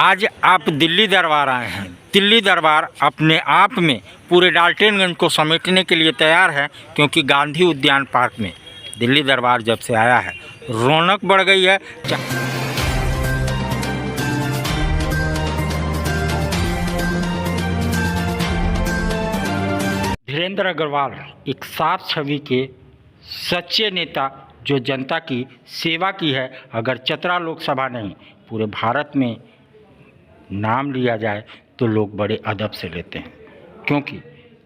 आज आप दिल्ली दरबार आए हैं। दिल्ली दरबार अपने आप में पूरे डाल्टनगंज को समेटने के लिए तैयार है, क्योंकि गांधी उद्यान पार्क में दिल्ली दरबार जब से आया है रौनक बढ़ गई है। धीरेन्द्र अग्रवाल एक साफ छवि के सच्चे नेता जो जनता की सेवा की है। अगर चतरा लोकसभा नहीं पूरे भारत में नाम लिया जाए तो लोग बड़े अदब से लेते हैं, क्योंकि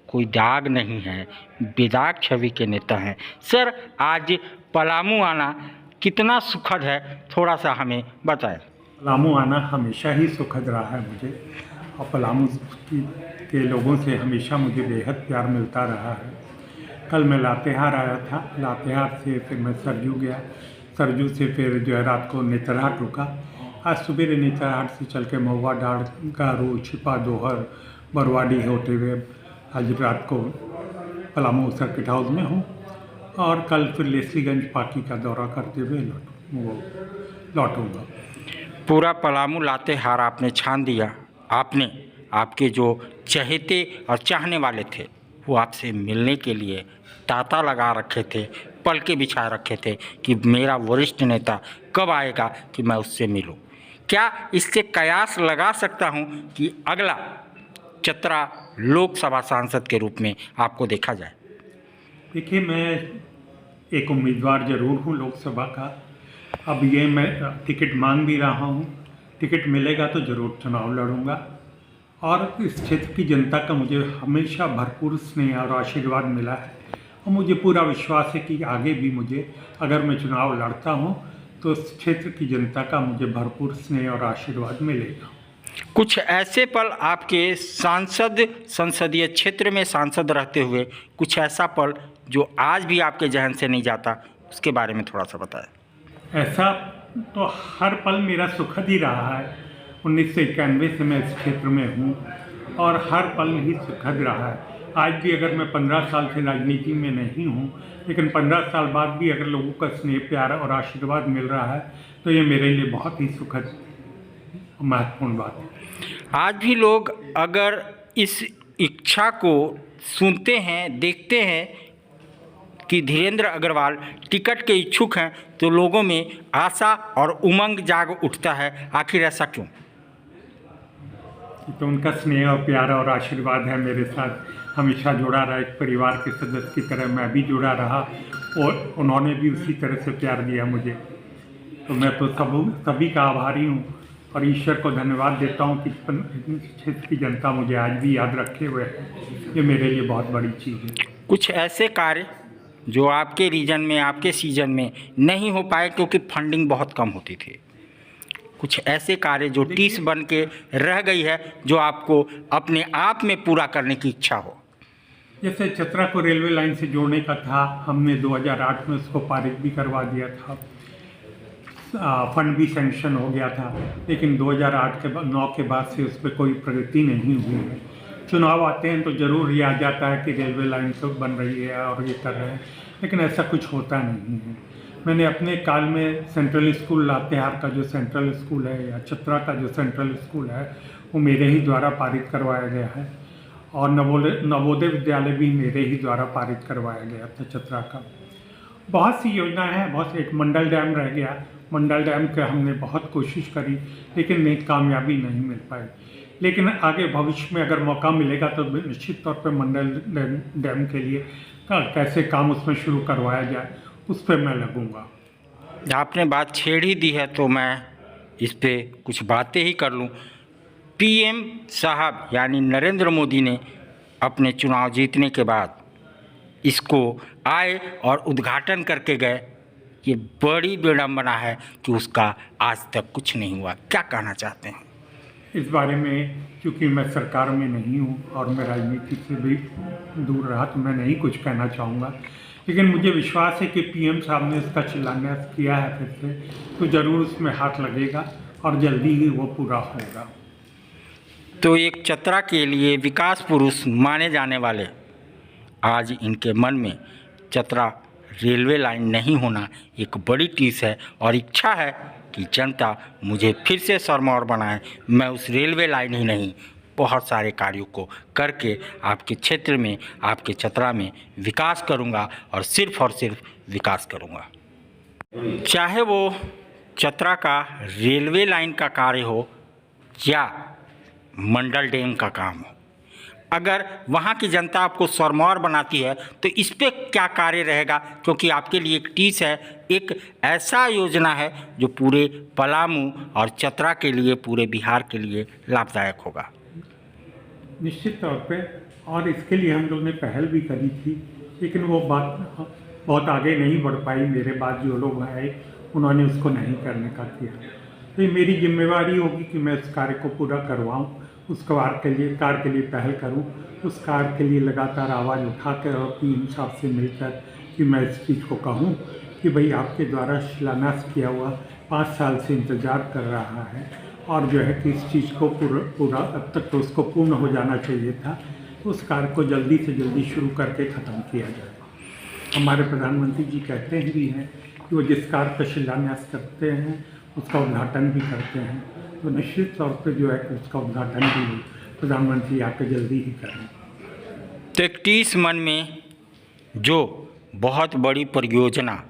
कोई दाग नहीं है, बेदाग छवि के नेता हैं। सर, आज पलामू आना कितना सुखद है, थोड़ा सा हमें बताएं। पलामू आना हमेशा ही सुखद रहा है मुझे, और पलामू के लोगों से हमेशा मुझे बेहद प्यार मिलता रहा है। कल मैं लातेहार आया था, लातेहार से फिर मैं सरजू गया, सरजू से फिर जो है रात को नेतरहाट रुका। आज सुबह नेतरहाट से चल के महुआ डाड़, गारू, छिपा, दोहर, बरवाडी होते हुए आज रात को पलामू सर्किट हाउस में हूँ, और कल फिर लेस्लीगंज पार्टी का दौरा करते हुए लौटूँगा। पूरा पलामू लातेहार आपने छान दिया। आपने आपके जो चहेते और चाहने वाले थे वो आपसे मिलने के लिए तांता लगा रखे थे, पलके बिछा रखे थे कि मेरा वरिष्ठ नेता कब आएगा कि मैं उससे मिलूं। क्या इससे कयास लगा सकता हूं कि अगला चतरा लोकसभा सांसद के रूप में आपको देखा जाए? देखिए, मैं एक उम्मीदवार ज़रूर हूँ लोकसभा का। अब ये मैं टिकट मांग भी रहा हूँ, टिकट मिलेगा तो ज़रूर चुनाव लड़ूंगा। और इस क्षेत्र की जनता का मुझे हमेशा भरपूर स्नेह और आशीर्वाद मिला है, और मुझे पूरा विश्वास है कि आगे भी मुझे, अगर मैं चुनाव लड़ता हूँ तो इस क्षेत्र की जनता का मुझे भरपूर स्नेह और आशीर्वाद मिलेगा। कुछ ऐसे पल आपके संसदीय क्षेत्र में सांसद रहते हुए, कुछ ऐसा पल जो आज भी आपके जहन से नहीं जाता, उसके बारे में थोड़ा सा बताएं। ऐसा तो हर पल मेरा सुखद ही रहा है। 1991 से मैं इस क्षेत्र में हूँ और हर पल ही सुखद रहा है। आज भी अगर मैं 15 साल से राजनीति में नहीं हूँ, लेकिन 15 साल बाद भी अगर लोगों का स्नेह, प्यार और आशीर्वाद मिल रहा है तो ये मेरे लिए बहुत ही सुखद महत्वपूर्ण बात है। आज भी लोग अगर इस इच्छा को सुनते हैं, देखते हैं कि धीरेन्द्र अग्रवाल टिकट के इच्छुक हैं, तो लोगों में आशा और उमंग जाग उठता है। आखिर ऐसा क्यों? तो उनका स्नेह और प्यार और आशीर्वाद है मेरे साथ, हमेशा जुड़ा रहा। एक परिवार के सदस्य की तरह मैं भी जुड़ा रहा, और उन्होंने भी उसी तरह से प्यार दिया मुझे। तो मैं तो सभी का आभारी हूँ, और ईश्वर को धन्यवाद देता हूँ कि क्षेत्र की जनता मुझे आज भी याद रखे हुए है। ये मेरे लिए बहुत बड़ी चीज़ है। कुछ ऐसे कार्य जो आपके रीजन में, आपके सीजन में नहीं हो पाए क्योंकि फंडिंग बहुत कम होती थी, कुछ ऐसे कार्य जो टीस बन के रह गई है, जो आपको अपने आप में पूरा करने की इच्छा हो? जैसे चतरा को रेलवे लाइन से जोड़ने का था, हमने 2008 में उसको पारित भी करवा दिया था, फंड भी सैंक्शन हो गया था, लेकिन 2008 के 9 के बाद से उस पर कोई प्रगति नहीं हुई है। चुनाव आते हैं तो ज़रूर ये आ जाता है कि रेलवे लाइन तो बन रही है और ये कर रहे हैं, लेकिन ऐसा कुछ होता नहीं है। मैंने अपने काल में सेंट्रल स्कूल लातेहार का जो सेंट्रल स्कूल है, या चतरा का जो सेंट्रल स्कूल है, वो मेरे ही द्वारा पारित करवाया गया है, और नवोदय विद्यालय भी मेरे ही द्वारा पारित करवाया गया था चतरा का। बहुत सी योजनाएं हैं, बहुत से। एक मंडल डैम रह गया, मंडल डैम के हमने बहुत कोशिश करी, लेकिन कामयाबी नहीं मिल पाई। लेकिन आगे भविष्य में अगर मौका मिलेगा तो निश्चित तौर पर मंडल डैम के लिए कैसे काम उसमें शुरू करवाया जाए, उस पर मैं लगूंगा। आपने बात छेड़ ही दी है तो मैं इस पे कुछ बातें ही कर लूँ। पीएम साहब यानी नरेंद्र मोदी ने अपने चुनाव जीतने के बाद इसको आए और उद्घाटन करके गए। ये बड़ी विडंबना है कि उसका आज तक कुछ नहीं हुआ। क्या कहना चाहते हैं इस बारे में? क्योंकि मैं सरकार में नहीं हूँ और मैं राजनीति से भी दूर रहा, तो मैं नहीं कुछ कहना चाहूँगा। लेकिन मुझे विश्वास है कि पीएम साहब ने इसका शिलान्यास किया है फिर से, तो ज़रूर उसमें हाथ लगेगा और जल्दी ही वो पूरा होगा। तो एक चतरा के लिए विकास पुरुष माने जाने वाले आज इनके मन में चतरा रेलवे लाइन नहीं होना एक बड़ी टीस है और इच्छा है कि जनता मुझे फिर से सिरमौर बनाए। मैं उस रेलवे लाइन ही नहीं, बहुत सारे कार्यों को करके आपके क्षेत्र में, आपके चतरा में विकास करूंगा और सिर्फ विकास करूंगा। चाहे वो चतरा का रेलवे लाइन का कार्य हो या मंडल डैम का काम हो, अगर वहाँ की जनता आपको सिरमौर बनाती है तो इस पे क्या कार्य रहेगा, क्योंकि आपके लिए एक टीस है, एक ऐसा योजना है जो पूरे पलामू और चतरा के लिए, पूरे बिहार के लिए लाभदायक होगा। निश्चित तौर पे, और इसके लिए हम लोग ने पहल भी करी थी, लेकिन वो बात बहुत आगे नहीं बढ़ पाई। मेरे बाद जो लोग आए उन्होंने उसको नहीं करने का किया। तो ये मेरी जिम्मेवारी होगी कि मैं उस कार्य को पूरा करवाऊँ, उस कार्य के लिए पहल करूं, उस कार्य के लिए लगातार आवाज़ उठाकर और पीएम साहब से मिलकर कि मैं इस चीज़ को कहूं कि भाई आपके द्वारा शिलान्यास किया हुआ 5 साल से इंतज़ार कर रहा है और जो है कि इस चीज़ को पूरा अब तक तो उसको पूर्ण हो जाना चाहिए था। उस कार्य को जल्दी से जल्दी शुरू करके ख़त्म किया जाए। हमारे प्रधानमंत्री जी कहते हैं भी हैं कि वो जिस कार्य का शिलान्यास करते हैं उसका उद्घाटन भी करते हैं, तो निश्चित तौर पर जो है उसका उद्घाटन भी प्रधानमंत्री आकर जल्दी ही करें। तो 31 मन में जो बहुत बड़ी परियोजना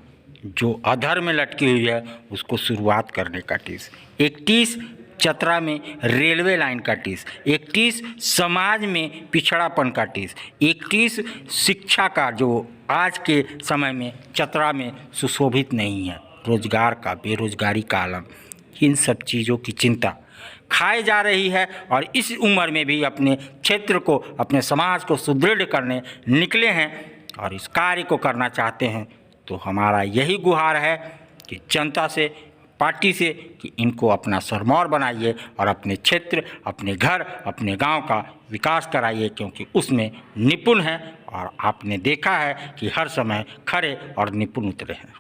जो अधर में लटकी हुई है उसको शुरुआत करने का टीस, 31 चतरा में रेलवे लाइन का टीस, 31 समाज में पिछड़ापन का टीस, 31 शिक्षा का जो आज के समय में चतरा में सुशोभित नहीं है, रोजगार का, बेरोजगारी का आलम, इन सब चीज़ों की चिंता खाई जा रही है। और इस उम्र में भी अपने क्षेत्र को, अपने समाज को सुदृढ़ करने निकले हैं और इस कार्य को करना चाहते हैं, तो हमारा यही गुहार है कि जनता से, पार्टी से, कि इनको अपना सिरमौर बनाइए और अपने क्षेत्र, अपने घर, अपने गांव का विकास कराइए, क्योंकि उसमें निपुण हैं और आपने देखा है कि हर समय खरे और निपुण उतरे हैं।